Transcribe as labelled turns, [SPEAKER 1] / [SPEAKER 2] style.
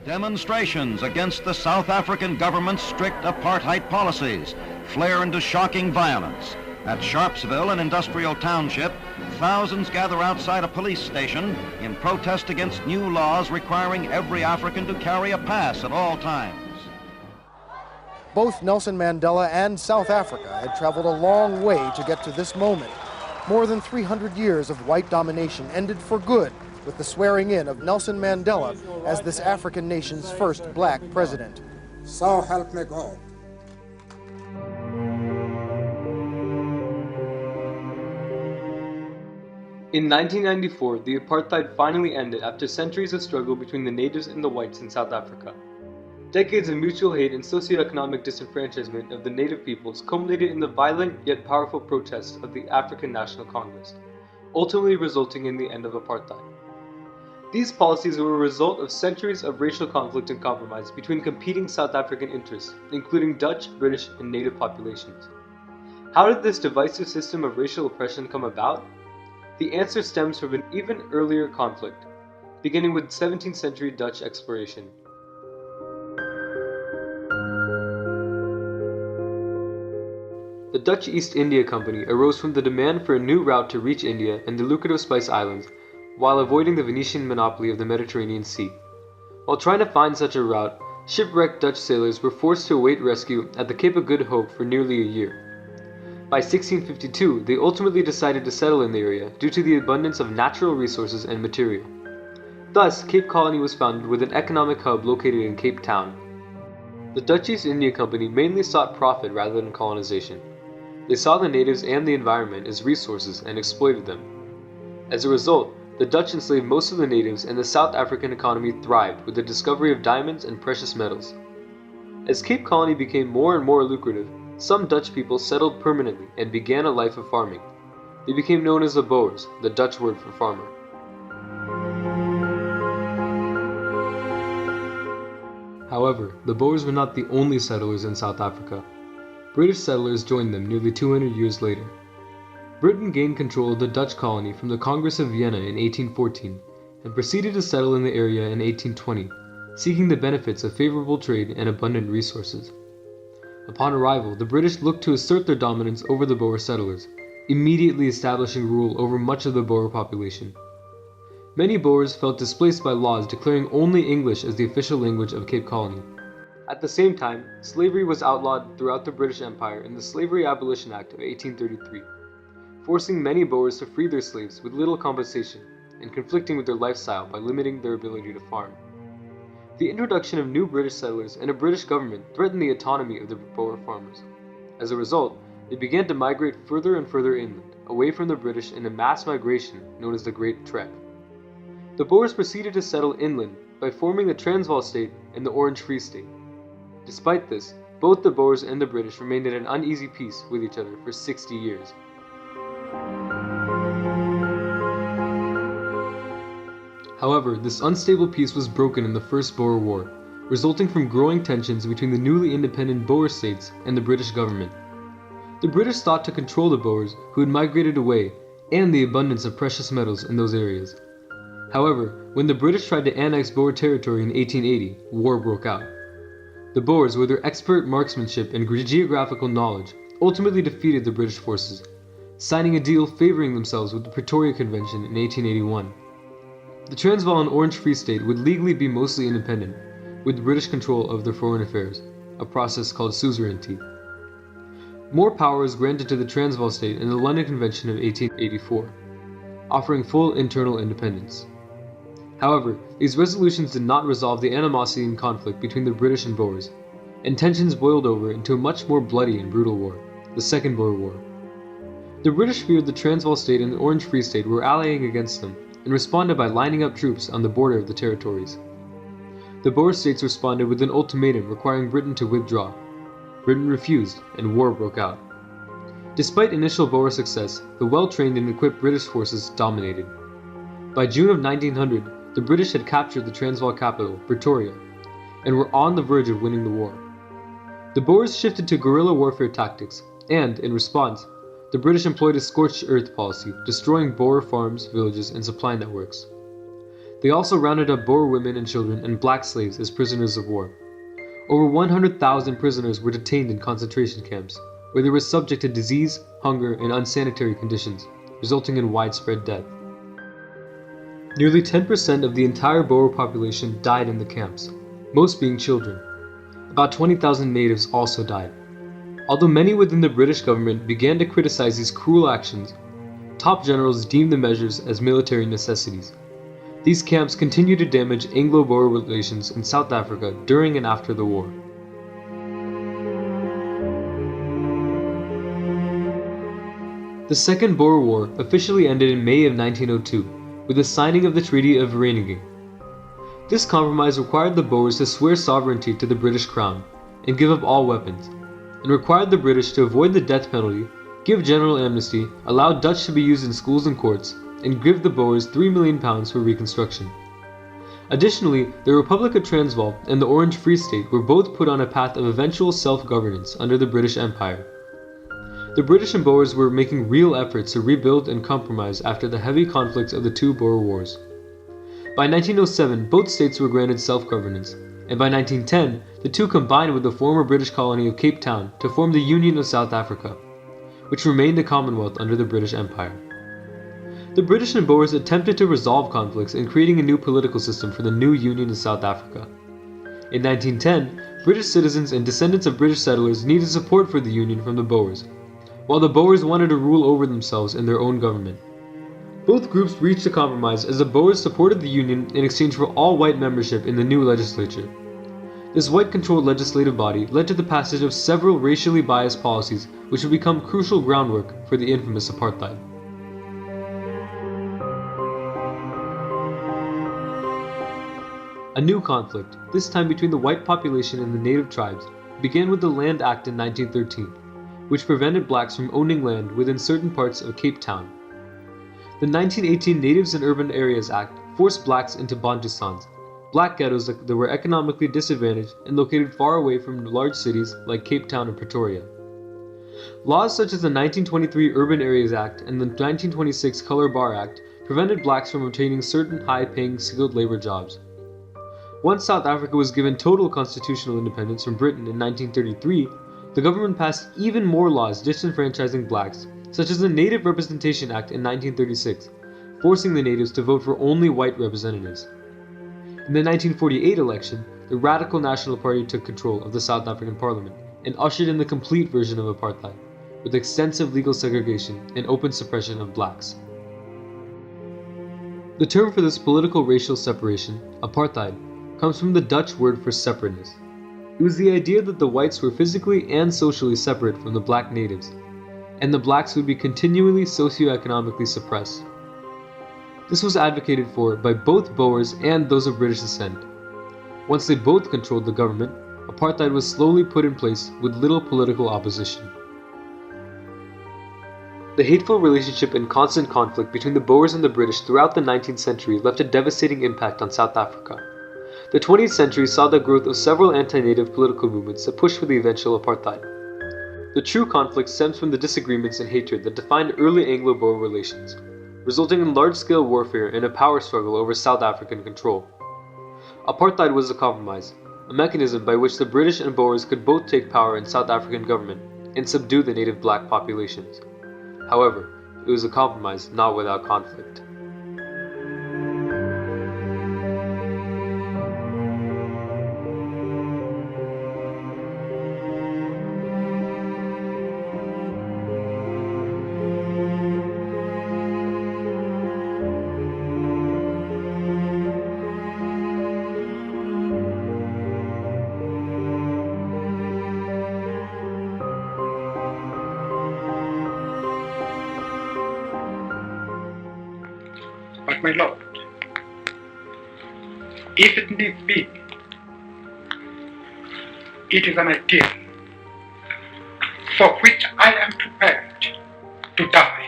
[SPEAKER 1] Demonstrations against the South African government's strict apartheid policies flare into shocking violence. At Sharpsville, an industrial township, thousands gather outside a police station in protest against new laws requiring every African to carry a pass at all times.
[SPEAKER 2] Both Nelson Mandela and South Africa had traveled a long way to get to this moment. More than 300 years of white domination ended for good with the swearing in of Nelson Mandela as this African nation's first black president.
[SPEAKER 3] So help me God.
[SPEAKER 4] In 1994, the apartheid finally ended after centuries of struggle between the natives and the whites in South Africa. Decades of mutual hate and socioeconomic disenfranchisement of the native peoples culminated in the violent yet powerful protests of the African National Congress, ultimately resulting in the end of apartheid. These policies were a result of centuries of racial conflict and compromise between competing South African interests, including Dutch, British, and native populations. How did this divisive system of racial oppression come about? The answer stems from an even earlier conflict, beginning with 17th century Dutch exploration. The Dutch East India Company arose from the demand for a new route to reach India and the lucrative Spice Islands, while avoiding the Venetian monopoly of the Mediterranean Sea. While trying to find such a route, shipwrecked Dutch sailors were forced to await rescue at the Cape of Good Hope for nearly a year. By 1652, they ultimately decided to settle in the area due to the abundance of natural resources and material. Thus, Cape Colony was founded with an economic hub located in Cape Town. The Dutch East India Company mainly sought profit rather than colonization. They saw the natives and the environment as resources and exploited them. As a result, the Dutch enslaved most of the natives, and the South African economy thrived with the discovery of diamonds and precious metals. As Cape Colony became more and more lucrative, some Dutch people settled permanently and began a life of farming. They became known as the Boers, the Dutch word for farmer. However, the Boers were not the only settlers in South Africa. British settlers joined them nearly 200 years later. Britain gained control of the Dutch colony from the Congress of Vienna in 1814 and proceeded to settle in the area in 1820, seeking the benefits of favorable trade and abundant resources. Upon arrival, the British looked to assert their dominance over the Boer settlers, immediately establishing rule over much of the Boer population. Many Boers felt displaced by laws declaring only English as the official language of Cape Colony. At the same time, slavery was outlawed throughout the British Empire in the Slavery Abolition Act of 1833. Forcing many Boers to free their slaves with little compensation and conflicting with their lifestyle by limiting their ability to farm. The introduction of new British settlers and a British government threatened the autonomy of the Boer farmers. As a result, they began to migrate further and further inland, away from the British in a mass migration known as the Great Trek. The Boers proceeded to settle inland by forming the Transvaal State and the Orange Free State. Despite this, both the Boers and the British remained at an uneasy peace with each other for 60 years. However, this unstable peace was broken in the First Boer War, resulting from growing tensions between the newly independent Boer states and the British government. The British sought to control the Boers who had migrated away and the abundance of precious metals in those areas. However, when the British tried to annex Boer territory in 1880, war broke out. The Boers, with their expert marksmanship and geographical knowledge, ultimately defeated the British forces, signing a deal favoring themselves with the Pretoria Convention in 1881. The Transvaal and Orange Free State would legally be mostly independent, with British control of their foreign affairs, a process called suzerainty. More power was granted to the Transvaal State in the London Convention of 1884, offering full internal independence. However, these resolutions did not resolve the animosity and conflict between the British and Boers, and tensions boiled over into a much more bloody and brutal war, the Second Boer War. The British feared the Transvaal State and the Orange Free State were allying against them, and responded by lining up troops on the border of the territories. The Boer states responded with an ultimatum requiring Britain to withdraw. Britain refused, and war broke out. Despite initial Boer success, the well-trained and equipped British forces dominated. By June of 1900, the British had captured the Transvaal capital, Pretoria, and were on the verge of winning the war. The Boers shifted to guerrilla warfare tactics, and, in response, the British employed a scorched earth policy, destroying Boer farms, villages, and supply networks. They also rounded up Boer women and children and black slaves as prisoners of war. Over 100,000 prisoners were detained in concentration camps, where they were subject to disease, hunger, and unsanitary conditions, resulting in widespread death. Nearly 10% of the entire Boer population died in the camps, most being children. About 20,000 natives also died. Although many within the British government began to criticize these cruel actions, top generals deemed the measures as military necessities. These camps continued to damage Anglo-Boer relations in South Africa during and after the war. The Second Boer War officially ended in May of 1902 with the signing of the Treaty of Vereniging. This compromise required the Boers to swear sovereignty to the British Crown and give up all weapons, and required the British to avoid the death penalty, give general amnesty, allow Dutch to be used in schools and courts, and give the Boers £3 million for reconstruction. Additionally, the Republic of Transvaal and the Orange Free State were both put on a path of eventual self-governance under the British Empire. The British and Boers were making real efforts to rebuild and compromise after the heavy conflicts of the two Boer Wars. By 1907, both states were granted self-governance, and by 1910, the two combined with the former British colony of Cape Town to form the Union of South Africa, which remained a commonwealth under the British Empire. The British and Boers attempted to resolve conflicts in creating a new political system for the new Union of South Africa. In 1910, British citizens and descendants of British settlers needed support for the Union from the Boers, while the Boers wanted to rule over themselves in their own government. Both groups reached a compromise as the Boers supported the Union in exchange for all-white membership in the new legislature. This white-controlled legislative body led to the passage of several racially biased policies which would become crucial groundwork for the infamous apartheid. A new conflict, this time between the white population and the native tribes, began with the Land Act in 1913, which prevented blacks from owning land within certain parts of Cape Town. The 1918 Natives and Urban Areas Act forced blacks into Bantustans, black ghettos that were economically disadvantaged and located far away from large cities like Cape Town and Pretoria. Laws such as the 1923 Urban Areas Act and the 1926 Colour Bar Act prevented blacks from obtaining certain high-paying skilled labor jobs. Once South Africa was given total constitutional independence from Britain in 1933, the government passed even more laws disenfranchising blacks, such as the Native Representation Act in 1936, forcing the natives to vote for only white representatives. In the 1948 election, the Radical National Party took control of the South African Parliament and ushered in the complete version of apartheid, with extensive legal segregation and open suppression of blacks. The term for this political racial separation, apartheid, comes from the Dutch word for separateness. It was the idea that the whites were physically and socially separate from the black natives, and the blacks would be continually socioeconomically suppressed. This was advocated for by both Boers and those of British descent. Once they both controlled the government, apartheid was slowly put in place with little political opposition. The hateful relationship and constant conflict between the Boers and the British throughout the 19th century left a devastating impact on South Africa. The 20th century saw the growth of several anti-native political movements that pushed for the eventual apartheid. The true conflict stems from the disagreements and hatred that defined early Anglo-Boer relations, resulting in large-scale warfare and a power struggle over South African control. Apartheid was a compromise, a mechanism by which the British and Boers could both take power in South African government and subdue the native black populations. However, it was a compromise not without conflict.
[SPEAKER 3] But my Lord, if it need be, it is an ideal for which I am prepared to die.